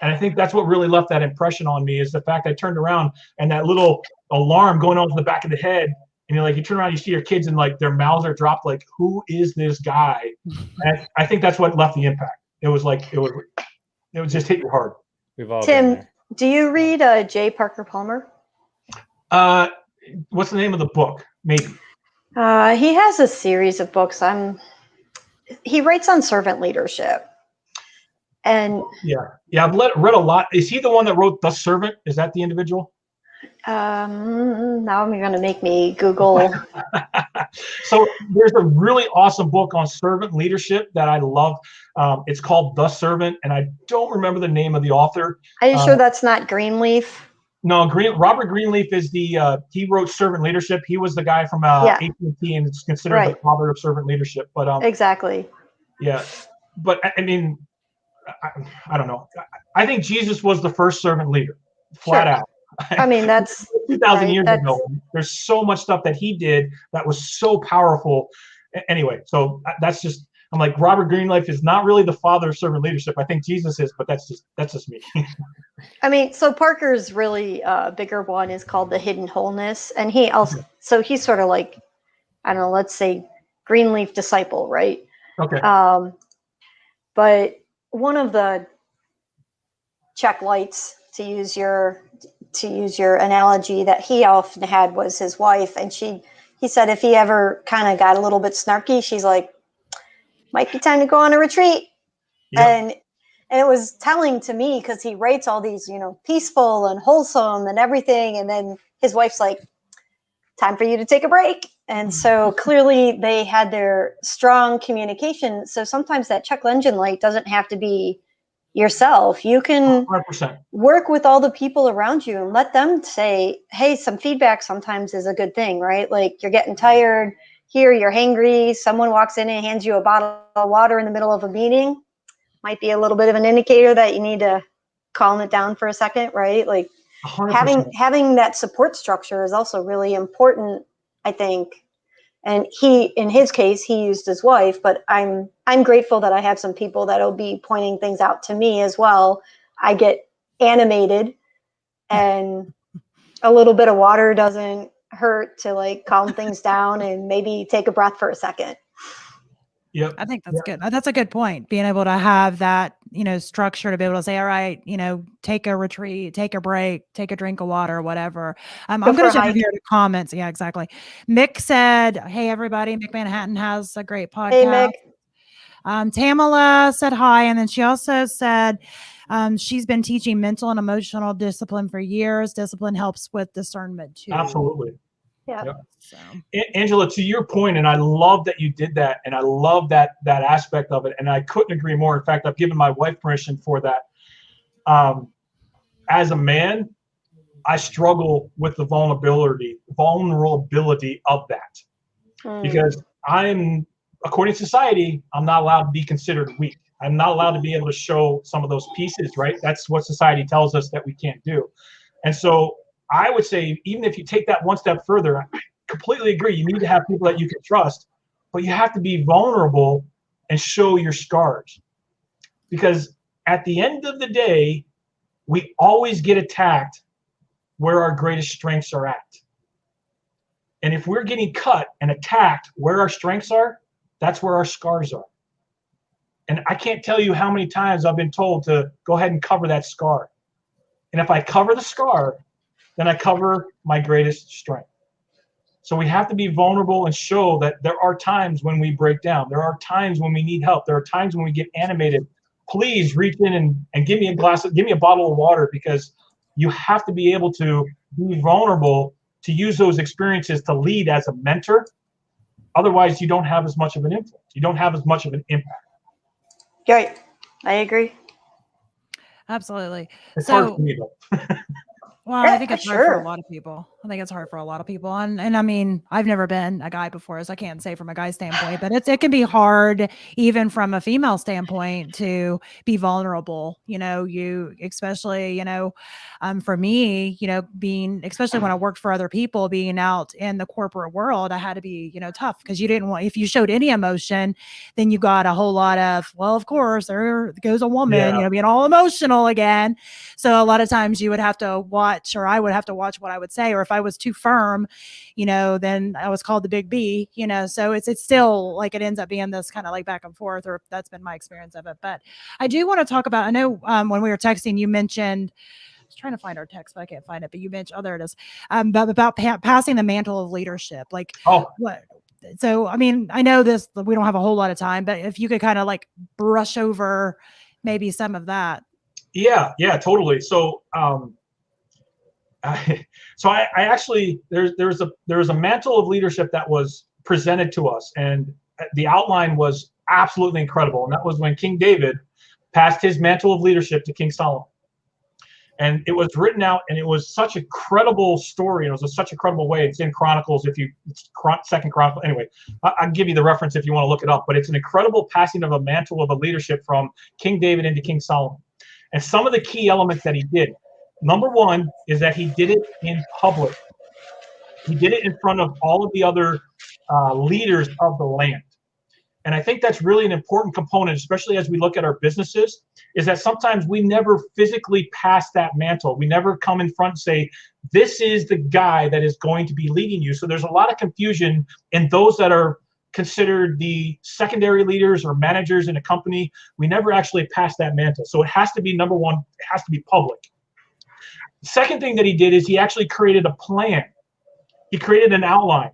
And I think that's what really left that impression on me, is the fact I turned around and that little alarm going on in the back of the head, and you turn around, you see your kids and like their mouths are dropped, like, who is this guy? And I think that's what left the impact. It was like, it would just hit you hard. We've all Tim, do you read J. Parker Palmer? What's the name of the book? Maybe. He has a series of books. He writes on servant leadership. And yeah, I've read a lot. Is he the one that wrote The Servant? Is that the individual? Now you're going to make me Google. So there's a really awesome book on servant leadership that I love. It's called The Servant, and I don't remember the name of the author. Are you sure that's not Greenleaf? No, Robert Greenleaf is he wrote Servant Leadership. He was the guy from AT&T, and it's considered the father of servant leadership. But exactly. Yeah, but I mean, I don't know. I think Jesus was the first servant leader, flat out. I mean, that's 2,000 years ago. There's so much stuff that he did that was so powerful. Anyway, so that's just, I'm like, Robert Greenleaf is not really the father of servant leadership. I think Jesus is, but that's just me. I mean, so Parker's really bigger one is called The Hidden Wholeness. And he also, so he's sort of like, I don't know, let's say Greenleaf disciple, right? Okay. But one of the check lights, to use your analogy, that he often had was his wife. And he said if he ever kind of got a little bit snarky, she's like, might be time to go on a retreat. Yep. And it was telling to me, because he writes all these, peaceful and wholesome and everything. And then his wife's like, time for you to take a break. And so clearly they had their strong communication. So sometimes that check engine light doesn't have to be yourself. You can 100%. Work with all the people around you and let them say, hey, some feedback sometimes is a good thing, right? Like, you're getting tired here, you're hangry, someone walks in and hands you a bottle of water in the middle of a meeting. Might be a little bit of an indicator that you need to calm it down for a second, right? Like 100%. having that support structure is also really important, I think. And in his case, he used his wife, but I'm grateful that I have some people that'll be pointing things out to me as well. I get animated, and a little bit of water doesn't hurt to like calm things down and maybe take a breath for a second. Yep. I think that's good. That's a good point. Being able to have that, structure to be able to say, all right, take a retreat, take a break, take a drink of water, whatever. I'm going to jump here to comments. Yeah, exactly. Mick said, hey, everybody, Mick Manhattan has a great podcast. Hey, Mick. Tamala said hi. And then she also said she's been teaching mental and emotional discipline for years. Discipline helps with discernment too. Absolutely. Yeah. Yep. So. Angela, to your point, and I love that you did that, and I love that aspect of it, and I couldn't agree more. In fact, I've given my wife permission for that. As a man, I struggle with the vulnerability of that, because I'm, according to society, I'm not allowed to be considered weak. I'm not allowed to be able to show some of those pieces, right? That's what society tells us that we can't do. And so I would say, even if you take that one step further, I completely agree. You need to have people that you can trust, but you have to be vulnerable and show your scars. Because at the end of the day, we always get attacked where our greatest strengths are at. And if we're getting cut and attacked where our strengths are, that's where our scars are. And I can't tell you how many times I've been told to go ahead and cover that scar. And if I cover the scar, then I cover my greatest strength. So we have to be vulnerable and show that there are times when we break down. There are times when we need help. There are times when we get animated. Please reach in and give me a bottle of water, because you have to be able to be vulnerable to use those experiences to lead as a mentor. Otherwise, you don't have as much of an influence. You don't have as much of an impact. Right. I agree. Absolutely. It's hard for me, though. Well, I think it's hard for a lot of people. And I mean, I've never been a guy before, so I can't say from a guy standpoint, but it can be hard even from a female standpoint to be vulnerable. Especially, for me, being, especially when I worked for other people, being out in the corporate world, I had to be, tough, because you didn't want, if you showed any emotion, then you got a whole lot of, well, of course, there goes a woman, being all emotional again. So a lot of times you would have to watch, or I would have to watch what I would say, or if I was too firm, then I was called the big B, so it's still like, it ends up being this kind of like back and forth, or that's been my experience of it. But I do want to talk about, I know when we were texting, you mentioned, I was trying to find our text, but I can't find it, but you mentioned, oh, there it is, about passing the mantle of leadership. Like, what? So, I mean, I know this, we don't have a whole lot of time, but if you could kind of like brush over maybe some of that. Yeah, totally. So, I actually, there's a mantle of leadership that was presented to us, and the outline was absolutely incredible. And that was when King David passed his mantle of leadership to King Solomon. And it was written out, and it was such a credible story. And it was such a credible way. It's in Chronicles, Second Chronicle. Anyway, I'll give you the reference if you want to look it up. But it's an incredible passing of a mantle of a leadership from King David into King Solomon. And some of the key elements that he did. Number one is that he did it in public. He did it in front of all of the other leaders of the land. And I think that's really an important component, especially as we look at our businesses, is that sometimes we never physically pass that mantle. We never come in front and say, this is the guy that is going to be leading you. So there's a lot of confusion in those that are considered the secondary leaders or managers in a company. We never actually pass that mantle. So it has to be, number one, it has to be public. The second thing that he did is he actually created a plan. He created an outline,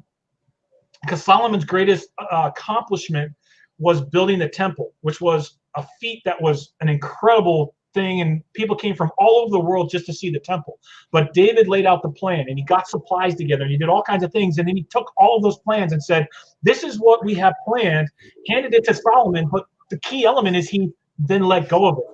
because Solomon's greatest accomplishment was building the temple, which was a feat that was an incredible thing, and people came from all over the world just to see the temple. But David laid out the plan, and he got supplies together, and he did all kinds of things, and then he took all of those plans and said, this is what we have planned, handed it to Solomon. But the key element is he then let go of it,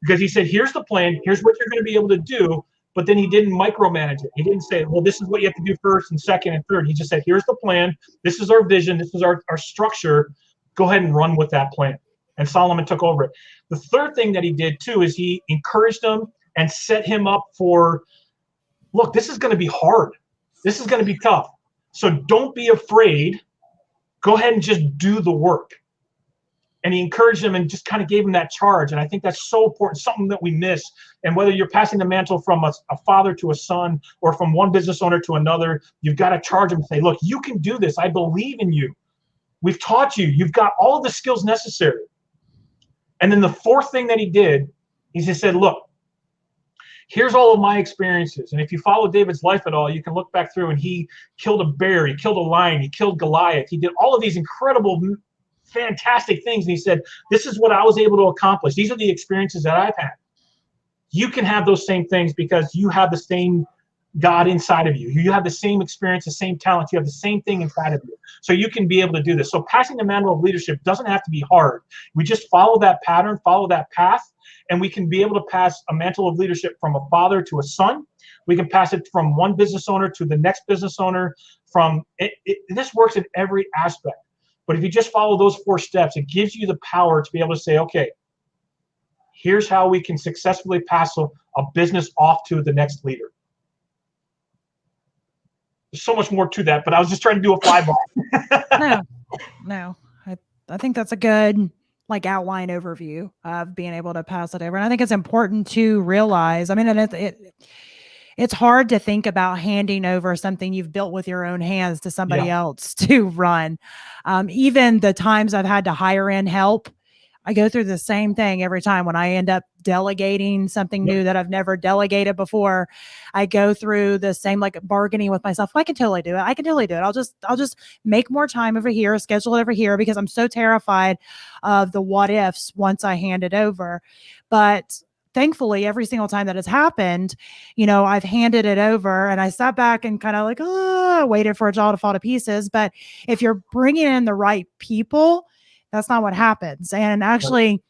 because he said, here's the plan, here's what you're going to be able to do. But then he didn't micromanage it. He didn't say, well, this is what you have to do first and second and third. He just said, here's the plan. This is our vision. This is our structure. Go ahead and run with that plan. And Solomon took over it. The third thing that he did, too, is he encouraged him and set him up for, look, this is going to be hard. This is going to be tough. So don't be afraid. Go ahead and just do the work. And he encouraged him and just kind of gave him that charge. And I think that's so important, something that we miss. And whether you're passing the mantle from a father to a son, or from one business owner to another, you've got to charge him and say, look, you can do this. I believe in you. We've taught you. You've got all the skills necessary. And then the fourth thing that he did, he just said, look, here's all of my experiences. And if you follow David's life at all, you can look back through, and he killed a bear, he killed a lion, he killed Goliath. He did all of these incredible, fantastic things. And he said, this is what I was able to accomplish. These are the experiences that I've had. You can have those same things because you have the same God inside of you. You have the same experience, the same talent. You have the same thing inside of you. So you can be able to do this. So passing the mantle of leadership doesn't have to be hard. We just follow that pattern, follow that path, and we can be able to pass a mantle of leadership from a father to a son. We can pass it from one business owner to the next business owner. This works in every aspect. But if you just follow those 4 steps, it gives you the power to be able to say, okay, here's how we can successfully pass a business off to the next leader. There's so much more to that, but I was just trying to do a flyby. No. I think that's a good outline overview of being able to pass it over. And I think it's important to realize, I mean, and it's hard to think about handing over something you've built with your own hands to somebody else to run. Even the times I've had to hire in help, I go through the same thing every time when I end up delegating something new that I've never delegated before. I go through the same bargaining with myself. I can totally do it. I can totally do it. I'll just make more time over here, schedule it over here, because I'm so terrified of the what ifs once I hand it over. But thankfully, every single time that has happened, I've handed it over and I sat back and kind of waited for it all to fall to pieces. But if you're bringing in the right people, that's not what happens. And actually,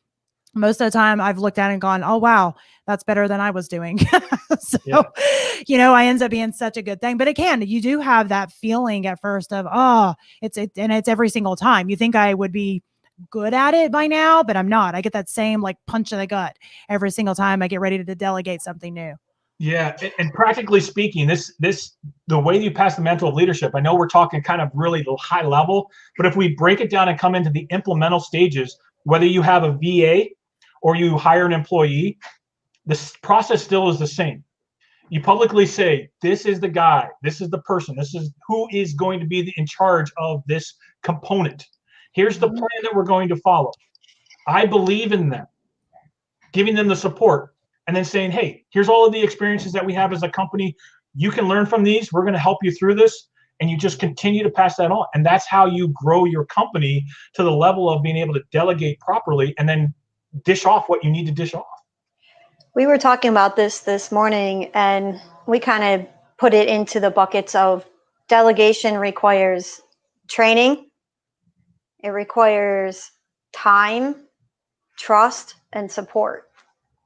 most of the time I've looked at it and gone, oh, wow, that's better than I was doing. I ends up being such a good thing. But you do have that feeling at first of, and it's every single time. You think I would be good at it by now, but I'm not. I get that same punch in the gut every single time I get ready to delegate something new. Yeah, and practically speaking, the way you pass the mantle of leadership, I know we're talking kind of really high level, but if we break it down and come into the implemental stages, whether you have a VA or you hire an employee, this process still is the same. You publicly say, this is the guy, this is the person, this is who is going to be in charge of this component. Here's the plan that we're going to follow. I believe in them, giving them the support. And then saying, hey, here's all of the experiences that we have as a company. You can learn from these. We're going to help you through this. And you just continue to pass that on. And that's how you grow your company to the level of being able to delegate properly and then dish off what you need to dish off. We were talking about this morning, and we kind of put it into the buckets of delegation requires training. It requires time, trust, and support.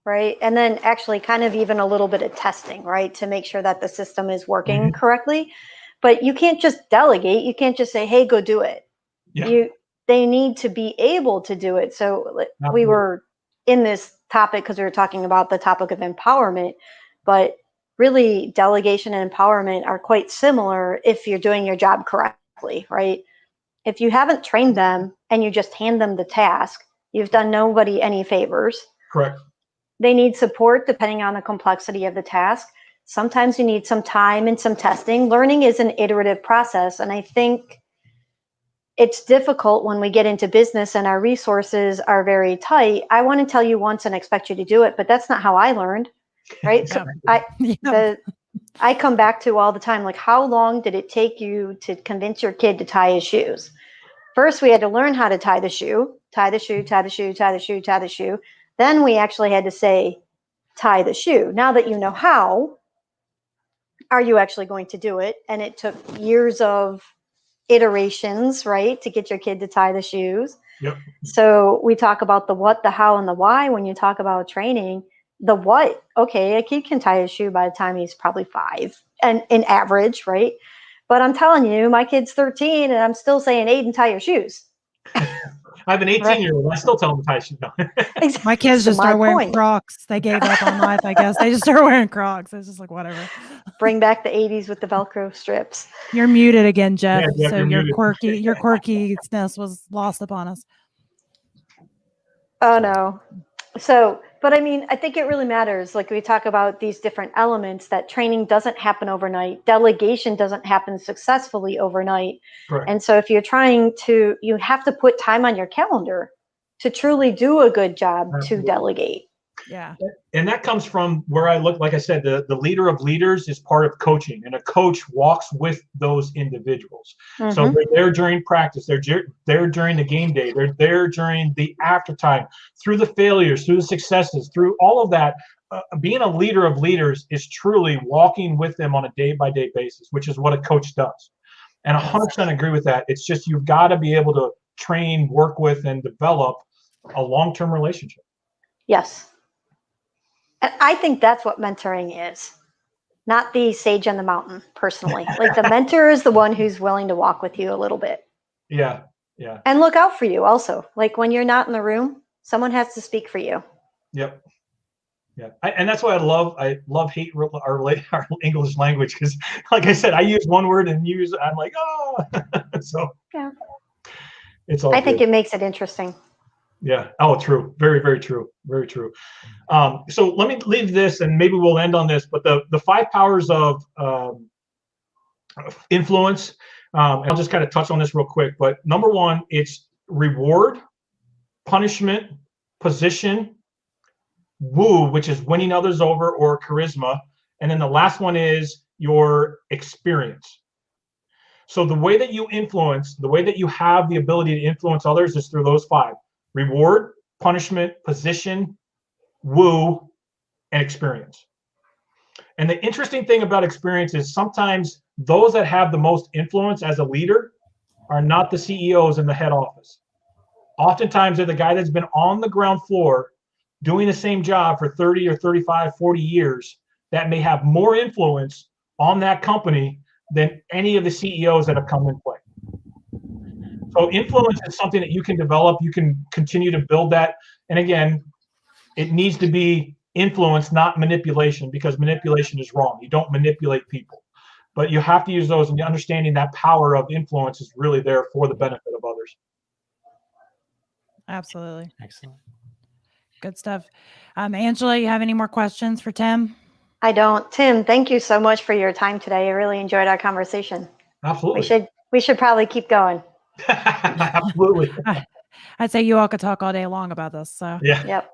Right. And then actually kind of even a little bit of testing, right, to make sure that the system is working correctly. But you can't just delegate. You can't just say, hey, go do it. Yeah. They need to be able to do it. So we were in this topic because we were talking about the topic of empowerment, but really delegation and empowerment are quite similar if you're doing your job correctly, right? If you haven't trained them and you just hand them the task, you've done nobody any favors. Correct. They need support depending on the complexity of the task. Sometimes you need some time and some testing. Learning is an iterative process. And I think it's difficult when we get into business and our resources are very tight. I want to tell you once and expect you to do it, but that's not how I learned, right? So I come back to all the time, how long did it take you to convince your kid to tie his shoes? First, we had to learn how to tie the shoe. Then we actually had to say, tie the shoe. Now that you know how, are you actually going to do it? And it took years of iterations, right, to get your kid to tie the shoes. Yep. So we talk about the what, the how, and the why. When you talk about training, the what, okay, a kid can tie his shoe by the time he's probably 5, and in average, right? But I'm telling you, my kid's 13, and I'm still saying, Aiden, tie your shoes. I have an 18-year-old. I still tell them to tie shoes. Exactly. My kids just start wearing Crocs. They gave up on life, I guess. They just start wearing Crocs. It's just whatever. Bring back the 80s with the Velcro strips. You're muted again, Jeff. Yeah, so your quirkiness was lost upon us. Oh, no. So But I mean, I think it really matters. Like we talk about these different elements, that training doesn't happen overnight. Delegation doesn't happen successfully overnight. Correct. And so if you're trying to, you have to put time on your calendar to truly do a good job to delegate. Yeah. And that comes from where I look, like I said, the leader of leaders is part of coaching, and a coach walks with those individuals. So they're there during practice, they're there during the game day, they're there during the aftertime, through the failures, through the successes, through all of that. Being a leader of leaders is truly walking with them on a day-by-day basis, which is what a coach does. And 100% agree with that. It's just, you've got to be able to train, work with, and develop a long-term relationship. Yes. And I think that's what mentoring is, not the sage on the mountain, personally. Like the mentor is the one who's willing to walk with you a little bit. Yeah. Yeah. And look out for you also. Like when you're not in the room, someone has to speak for you. Yep. Yeah. And that's why hate our English language, because like I said, I use one word and I'm like, oh, so yeah, it's all I good. think it makes it interesting. Yeah. Oh, true. Very, very true. Very true. So let me leave this, and maybe we'll end on this, but the 5 powers of influence, and I'll just kind of touch on this real quick, but number 1, it's reward, punishment, position, woo, which is winning others over, or charisma. And then the last one is your experience. So the way that you influence, the way that you have the ability to influence others is through those 5. Reward, punishment, position, woo, and experience. And the interesting thing about experience is sometimes those that have the most influence as a leader are not the CEOs in the head office. Oftentimes they're the guy that's been on the ground floor doing the same job for 30 or 35, 40 years that may have more influence on that company than any of the CEOs that have come in play. So influence is something that you can develop. You can continue to build that. And again, it needs to be influence, not manipulation, because manipulation is wrong. You don't manipulate people. But you have to use those, and understanding that power of influence is really there for the benefit of others. Absolutely. Excellent. Good stuff. Angela, you have any more questions for Tim? I don't. Tim, thank you so much for your time today. I really enjoyed our conversation. Absolutely. We should probably keep going. Absolutely. I'd say you all could talk all day long about this. So Yeah. Yep.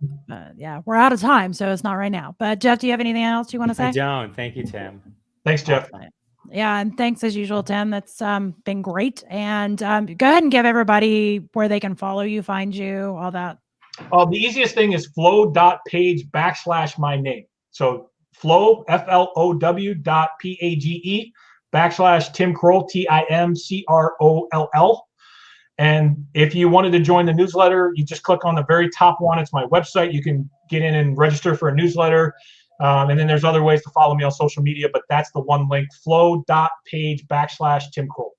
Yeah, we're out of time, so it's not right now. But Jeff, do you have anything else you want to say? I don't. Thank you, Tim. Thanks, Jeff. Yeah, and thanks as usual, Tim. That's been great. And go ahead and give everybody where they can follow you, find you, all that. The easiest thing is flow.page/my name. So flow, FLOW.PAGE/Tim Croll, TIMCROLL. And if you wanted to join the newsletter, you just click on the very top one. It's my website. You can get in and register for a newsletter. And then there's other ways to follow me on social media, but that's the one link, flow.page/Tim Croll.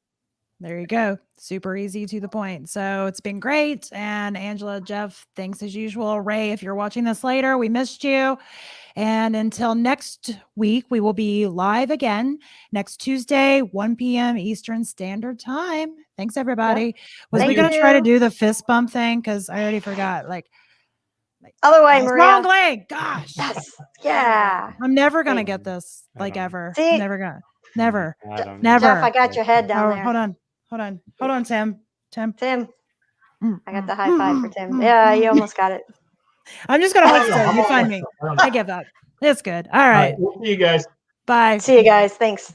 There you go. Super easy, to the point. So it's been great. And Angela, Jeff, thanks as usual. Ray, if you're watching this later, we missed you. And until next week, we will be live again next Tuesday, 1 p.m. Eastern Standard Time. Thanks, everybody. Yep. Was we going to try to do the fist bump thing? Because I already forgot. Otherwise, Maria. Wrong leg. Gosh. Yes. Yeah. I'm never going to get this, ever. See? I'm never going to. Never. Jeff, I got your head down there. Hold on, Tim. Tim. I got the high 5 for Tim. Yeah, you almost got it. I'm just going to hold still. You find me. I give up. It's good. All right. We'll see you guys. Bye. See you guys. Thanks.